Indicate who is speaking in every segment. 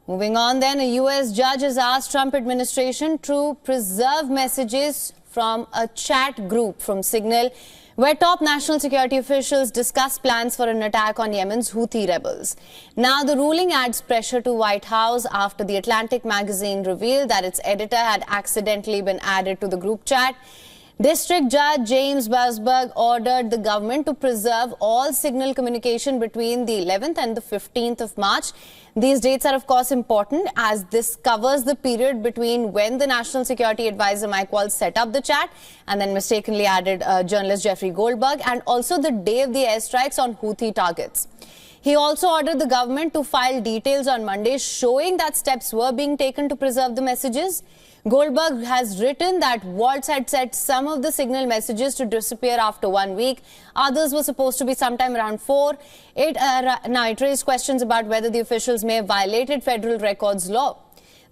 Speaker 1: Moving on then, a US judge has asked Trump administration to preserve messages from a chat group from Signal, where top national security officials discuss plans for an attack on Yemen's Houthi rebels. Now, the ruling adds pressure to White House after The Atlantic magazine revealed that its editor had accidentally been added to the group chat. District Judge James Busberg ordered the government to preserve all Signal communication between the 11th and the 15th of March. These dates are, of course, important as this covers the period between when the National Security Advisor Mike Waltz set up the chat and then mistakenly added journalist Jeffrey Goldberg, and also the day of the airstrikes on Houthi targets. He also ordered the government to file details on Monday showing that steps were being taken to preserve the messages. Goldberg has written that Waltz had set some of the Signal messages to disappear after 1 week. Others were supposed to be sometime around 4. Now, it raised questions about whether the officials may have violated federal records law.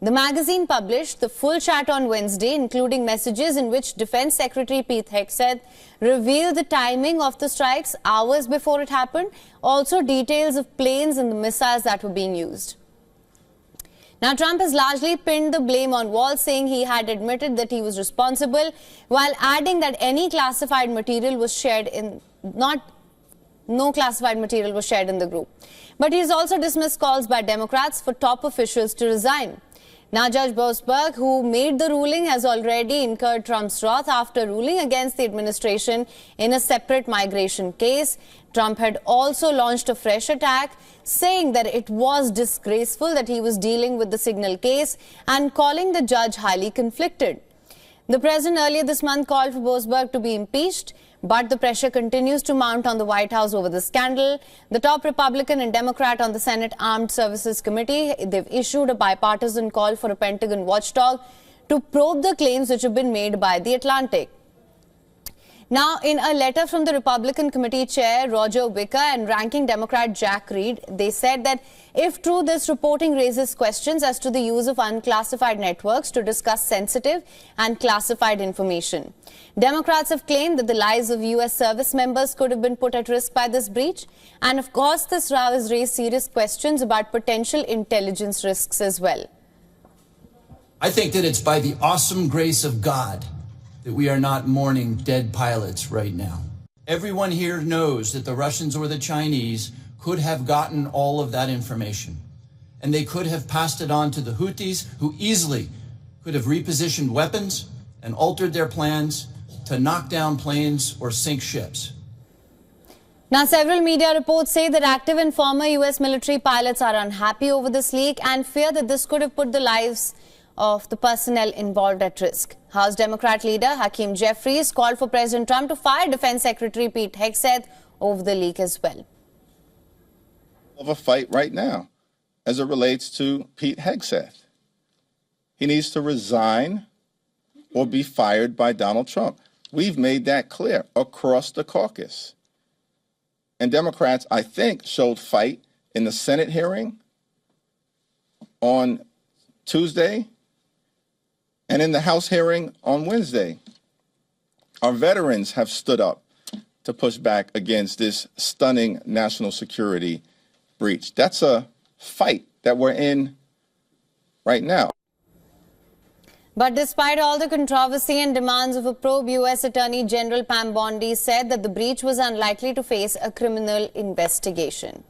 Speaker 1: The magazine published the full chat on Wednesday, including messages in which Defense Secretary Pete Hegseth revealed the timing of the strikes hours before it happened, also details of planes and the missiles that were being used. Now, Trump has largely pinned the blame on Waltz, saying he had admitted that he was responsible, while adding that any classified material was shared in no classified material was shared in the group. But he has also dismissed calls by Democrats for top officials to resign. Now, Judge Busberg, who made the ruling, has already incurred Trump's wrath after ruling against the administration in a separate migration case. Trump had also launched a fresh attack, saying that it was disgraceful that he was dealing with the Signal case and calling the judge highly conflicted. The president earlier this month called for Busberg to be impeached, but the pressure continues to mount on the White House over the scandal. The top Republican and Democrat on the Senate Armed Services Committee, they've issued a bipartisan call for a Pentagon watchdog to probe the claims which have been made by The Atlantic. Now, in a letter from the Republican Committee Chair Roger Wicker and Ranking Democrat Jack Reed, they said that if true, this reporting raises questions as to the use of unclassified networks to discuss sensitive and classified information. Democrats have claimed that the lives of U.S. service members could have been put at risk by this breach. And of course, this row has raised serious questions about potential intelligence risks as well.
Speaker 2: I think that it's by the awesome grace of God that we are not mourning dead pilots right now. Everyone here knows that the Russians or the Chinese could have gotten all of that information, and they could have passed it on to the Houthis, who easily could have repositioned weapons and altered their plans to knock down planes or sink ships.
Speaker 1: Now, several media reports say that active and former U.S. military pilots are unhappy over this leak and fear that this could have put the lives of the personnel involved at risk. House Democrat leader Hakeem Jeffries called for President Trump to fire Defense Secretary Pete Hegseth over the leak as well.
Speaker 3: Of a fight right now as it relates to Pete Hegseth. He needs to resign or be fired by Donald Trump. We've made that clear across the caucus. And Democrats, I think, showed fight in the Senate hearing on Tuesday and in the House hearing on Wednesday. Our veterans have stood up to push back against this stunning national security breach. That's a fight that we're in right now.
Speaker 1: But despite all the controversy and demands of a probe, U.S. Attorney General Pam Bondi said that the breach was unlikely to face a criminal investigation.